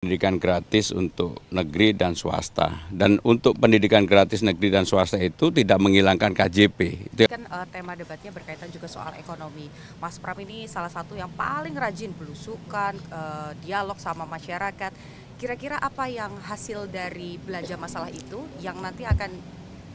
Pendidikan gratis untuk negeri dan swasta. Dan untuk pendidikan gratis negeri dan swasta itu tidak menghilangkan KJP. Kan tema debatnya berkaitan juga soal ekonomi. Mas Pram ini salah satu yang paling rajin belusukan, dialog sama masyarakat. Kira-kira apa yang hasil dari belanja masalah itu yang nanti akan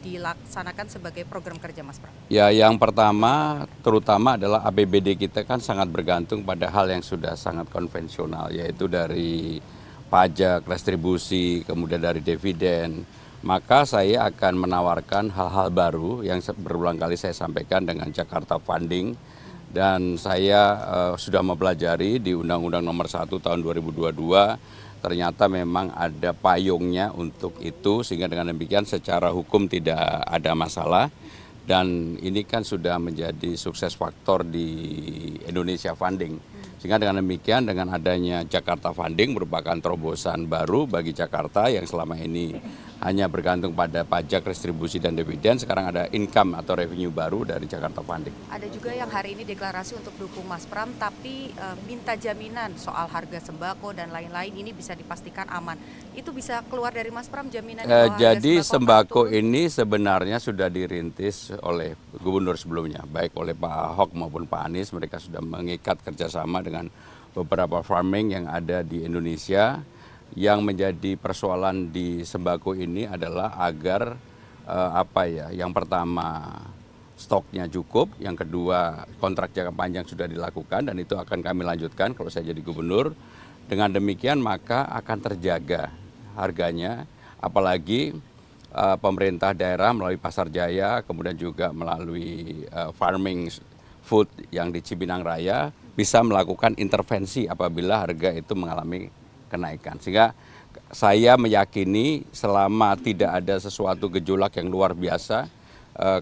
dilaksanakan sebagai program kerja Mas Pram? Ya, yang pertama terutama adalah APBD kita kan sangat bergantung pada hal yang sudah sangat konvensional, yaitu dari pajak, restribusi, kemudian dari dividen. Maka saya akan menawarkan hal-hal baru yang berulang kali saya sampaikan dengan Jakarta Funding. Dan saya sudah mempelajari di Undang-Undang Nomor 1 Tahun 2022, ternyata memang ada payungnya untuk itu, sehingga dengan demikian secara hukum tidak ada masalah. Dan ini kan sudah menjadi sukses faktor di Indonesia Funding. Sehingga dengan demikian, dengan adanya Jakarta Funding merupakan terobosan baru bagi Jakarta yang selama ini hanya bergantung pada pajak, restribusi, dan dividen. Sekarang ada income atau revenue baru dari Jakarta Funding. Ada juga yang hari ini deklarasi untuk dukung Mas Pram, tapi minta jaminan soal harga sembako dan lain-lain ini bisa dipastikan aman. Itu bisa keluar dari Mas Pram jaminan bahwa Jadi harga sembako ini sebenarnya sudah dirintis oleh gubernur sebelumnya, baik oleh Pak Ahok maupun Pak Anies. Mereka sudah mengikat kerjasama dengan beberapa farming yang ada di Indonesia. Yang menjadi persoalan di sembako ini adalah agar yang pertama stoknya cukup, yang kedua kontrak jangka panjang sudah dilakukan dan itu akan kami lanjutkan kalau saya jadi gubernur. Dengan demikian maka akan terjaga harganya, apalagi pemerintah daerah melalui Pasar Jaya, kemudian juga melalui farming food yang di Cipinang Raya bisa melakukan intervensi apabila harga itu mengalami kenaikan. Sehingga saya meyakini selama tidak ada sesuatu gejolak yang luar biasa,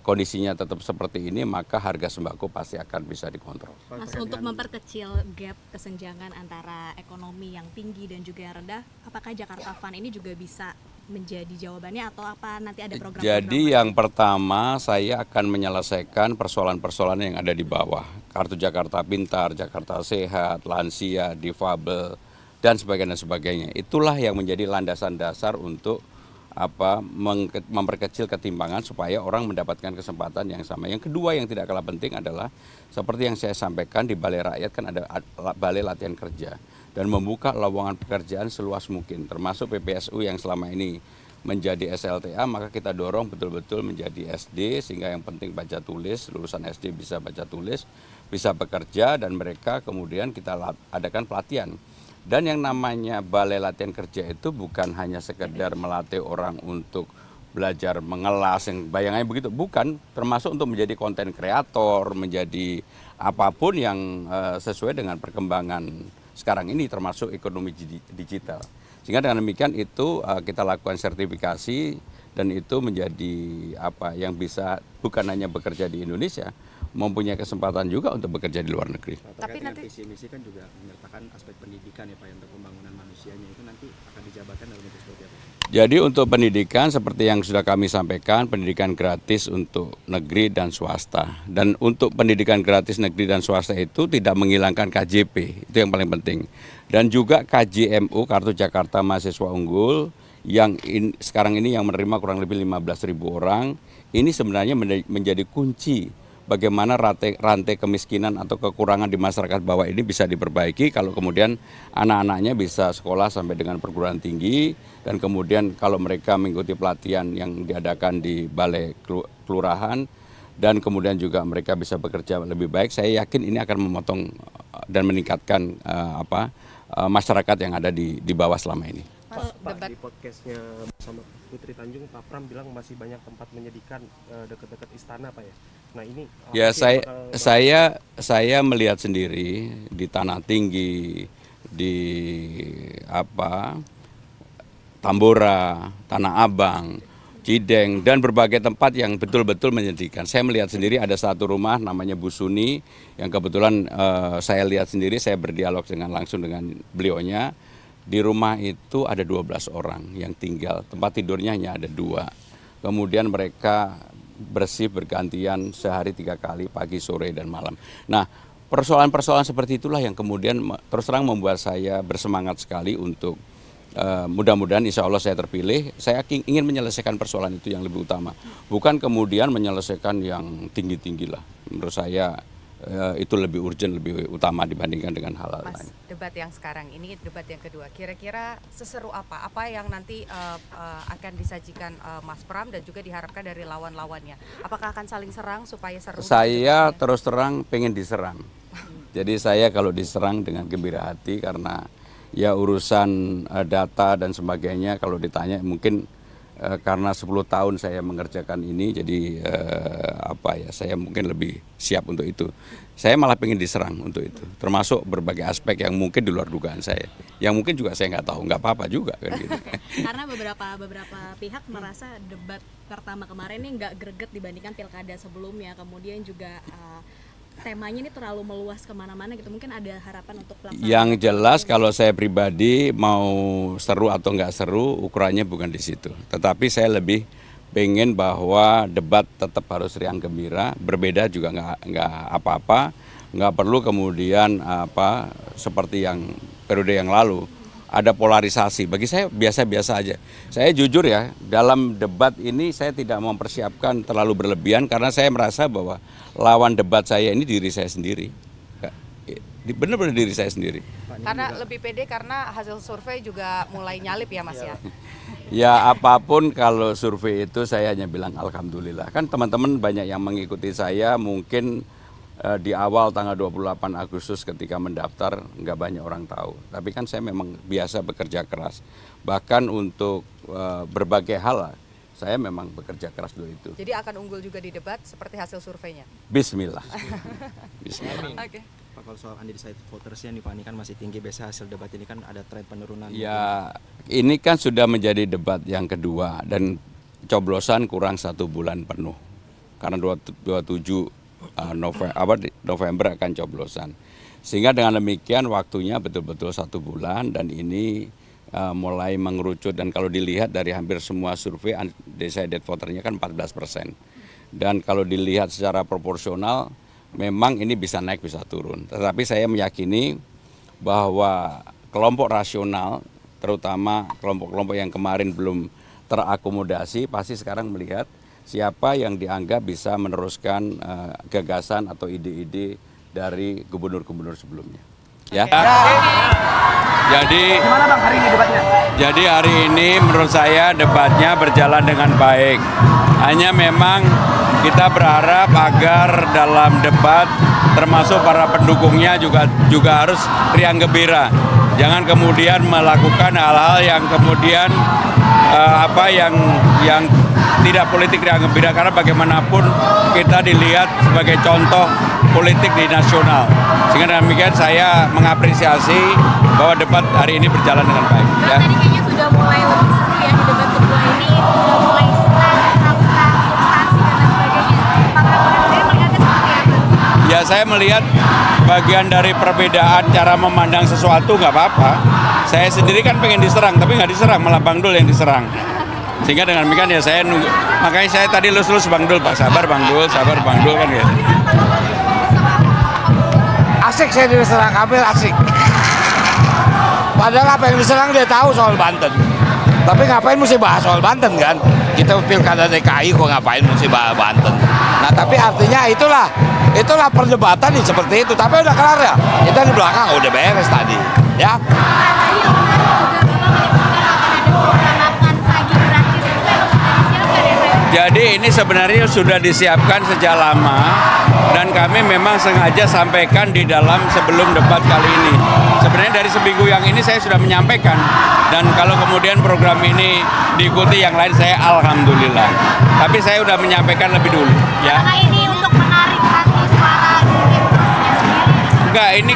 kondisinya tetap seperti ini, maka harga sembako pasti akan bisa dikontrol. Mas, untuk memperkecil gap kesenjangan antara ekonomi yang tinggi dan juga yang rendah, apakah Jakarta Fund ini juga bisa menjadi jawabannya atau apa nanti ada program? Jadi yang pertama saya akan menyelesaikan persoalan-persoalan yang ada di bawah. Kartu Jakarta Pintar, Jakarta Sehat, lansia, difabel, dan sebagainya. Itulah yang menjadi landasan dasar untuk memperkecil ketimpangan supaya orang mendapatkan kesempatan yang sama. Yang kedua yang tidak kalah penting adalah seperti yang saya sampaikan di Balai Rakyat kan ada Balai Latihan Kerja dan membuka lowongan pekerjaan seluas mungkin, termasuk PPSU yang selama ini menjadi SLTA, maka kita dorong betul-betul menjadi SD sehingga yang penting baca tulis, lulusan SD bisa baca tulis, bisa bekerja dan mereka kemudian kita adakan pelatihan. Dan yang namanya Balai Latihan Kerja itu bukan hanya sekedar melatih orang untuk belajar mengelas, yang bayangannya begitu, bukan, termasuk untuk menjadi konten kreator, menjadi apapun yang sesuai dengan perkembangan sekarang ini, termasuk ekonomi digital. Sehingga dengan demikian itu kita lakukan sertifikasi dan itu menjadi yang bisa bukan hanya bekerja di Indonesia, mempunyai kesempatan juga untuk bekerja di luar negeri. Tapi nanti visi misi kan juga menyertakan aspek pendidikan ya Pak, untuk pembangunan manusianya itu nanti akan dijabarkan dalam bentuk seperti apa? Jadi untuk pendidikan seperti yang sudah kami sampaikan, pendidikan gratis untuk negeri dan swasta. Dan untuk pendidikan gratis negeri dan swasta itu tidak menghilangkan KJP, itu yang paling penting. Dan juga KJMU, Kartu Jakarta Mahasiswa Unggul, yang sekarang ini yang menerima kurang lebih 15.000 orang, ini sebenarnya menjadi kunci bagaimana rantai kemiskinan atau kekurangan di masyarakat bawah ini bisa diperbaiki kalau kemudian anak-anaknya bisa sekolah sampai dengan perguruan tinggi dan kemudian kalau mereka mengikuti pelatihan yang diadakan di balai kelurahan dan kemudian juga mereka bisa bekerja lebih baik, saya yakin ini akan memotong dan meningkatkan masyarakat yang ada di bawah selama ini. Pak, di podcastnya bersama Putri Tanjung, Pak Pram bilang masih banyak tempat menyedihkan dekat-dekat istana Pak ya. Nah ini ya saya melihat sendiri di Tanah Tinggi, di Tambora, Tanah Abang, Cideng dan berbagai tempat yang betul-betul menyedihkan. Saya melihat sendiri ada satu rumah namanya Bu Suni yang kebetulan saya lihat sendiri, saya berdialog langsung dengan beliaunya. Di rumah itu ada 12 orang yang tinggal, tempat tidurnya hanya ada 2. Kemudian mereka bersih bergantian sehari 3 kali, pagi, sore, dan malam. Nah, persoalan-persoalan seperti itulah yang kemudian terus terang membuat saya bersemangat sekali untuk mudah-mudahan insya Allah saya terpilih, saya ingin menyelesaikan persoalan itu yang lebih utama. Bukan kemudian menyelesaikan yang tinggi-tinggi lah. Menurut saya itu lebih urgent, lebih utama dibandingkan dengan hal-hal lain. Debat yang sekarang ini, debat yang kedua, kira-kira seseru apa? Apa yang nanti akan disajikan Mas Pram dan juga diharapkan dari lawan-lawannya? Apakah akan saling serang supaya seru? Saya terus terang pengen diserang. Jadi saya kalau diserang dengan gembira hati karena ya urusan data dan sebagainya kalau ditanya mungkin karena 10 tahun saya mengerjakan ini jadi saya mungkin lebih siap untuk itu. Saya malah pengen diserang untuk itu, termasuk berbagai aspek yang mungkin di luar dugaan saya, yang mungkin juga saya nggak tahu, nggak apa-apa juga kan gitu. Karena beberapa pihak merasa debat pertama kemarin ini nggak greget dibandingkan pilkada sebelumnya, kemudian juga temanya ini terlalu meluas kemana-mana gitu, mungkin ada harapan untuk pelaksanaan. Yang jelas kalau saya pribadi mau seru atau nggak seru ukurannya bukan di situ, tetapi saya lebih pengen bahwa debat tetap harus riang gembira, berbeda juga nggak apa-apa, nggak perlu kemudian seperti yang periode yang lalu ada polarisasi. Bagi saya biasa-biasa aja. Saya jujur ya, dalam debat ini saya tidak mempersiapkan terlalu berlebihan karena saya merasa bahwa lawan debat saya ini diri saya sendiri. Benar-benar diri saya sendiri. Karena lebih pede karena hasil survei juga mulai nyalip ya Mas ya? Ya apapun kalau survei itu saya hanya bilang alhamdulillah. Kan teman-teman banyak yang mengikuti saya mungkin di awal tanggal 28 Agustus ketika mendaftar nggak banyak orang tahu. Tapi kan saya memang biasa bekerja keras. Bahkan untuk berbagai hal saya memang bekerja keras dulu itu. Jadi akan unggul juga di debat seperti hasil surveinya? Bismillah. Bismillah. Oke. Pak, kalau soal undecided votersnya nih Pak, ini kan masih tinggi, biasa hasil debat ini kan ada tren penurunan. Ya ini kan sudah menjadi debat yang kedua dan coblosan kurang 1 bulan penuh. Karena 27 November akan coblosan. Sehingga dengan demikian waktunya betul-betul 1 bulan dan ini mulai mengerucut dan kalau dilihat dari hampir semua survei undecided voternya kan 14%. Dan kalau dilihat secara proporsional memang ini bisa naik bisa turun. Tetapi saya meyakini bahwa kelompok rasional terutama kelompok-kelompok yang kemarin belum terakomodasi pasti sekarang melihat siapa yang dianggap bisa meneruskan gagasan atau ide-ide dari gubernur-gubernur sebelumnya. Ya. Jadi gimana Bang hari ini debatnya? Jadi hari ini menurut saya debatnya berjalan dengan baik. Hanya memang kita berharap agar dalam debat termasuk para pendukungnya juga harus riang gembira. Jangan kemudian melakukan hal-hal yang kemudian yang tidak politik riang gembira karena bagaimanapun kita dilihat sebagai contoh politik di nasional. Sehingga demikian saya mengapresiasi bahwa debat hari ini berjalan dengan baik. Ya. Tadi kayaknya sudah mulai lebih seru ya di debat kedua ini, sudah mulai substansi dan sebagainya. Pak Prabowo melihatnya seperti apa? Ya saya melihat bagian dari perbedaan cara memandang sesuatu nggak apa-apa. Saya sendiri kan pengen diserang, tapi nggak diserang, malah Bang Dul yang diserang. Sehingga dengan demikian ya saya nunggu. Makanya saya tadi lulus Bang Dul, Pak sabar Bang Dul kan gitu. Asik saya diserang, Kamil asik. Padahal apa yang diserang dia tahu soal Banten. Tapi ngapain mesti bahas soal Banten kan? Kita pilkada DKI kok ngapain mesti bahas Banten. Nah tapi artinya itulah perdebatan nih seperti itu. Tapi udah kelar ya. Kita di belakang udah beres tadi. Ya. Jadi ini sebenarnya sudah disiapkan sejak lama dan kami memang sengaja sampaikan di dalam sebelum debat kali ini. Sebenarnya dari seminggu yang ini saya sudah menyampaikan dan kalau kemudian program ini diikuti yang lain saya alhamdulillah. Tapi saya sudah menyampaikan lebih dulu. Ya. Apakah ini untuk menarik hati suara sendiri? Enggak, ini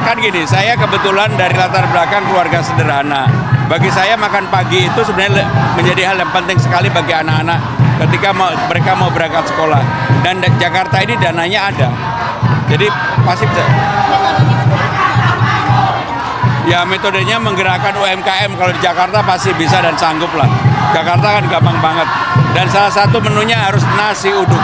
kan gini, saya kebetulan dari latar belakang keluarga sederhana. Bagi saya makan pagi itu sebenarnya menjadi hal yang penting sekali bagi anak-anak ketika mereka mau berangkat sekolah. Dan Jakarta ini dananya ada. Jadi pasti bisa. Ya metodenya menggerakkan UMKM kalau di Jakarta pasti bisa dan sanggup lah. Jakarta kan gampang banget. Dan salah satu menunya harus nasi uduk.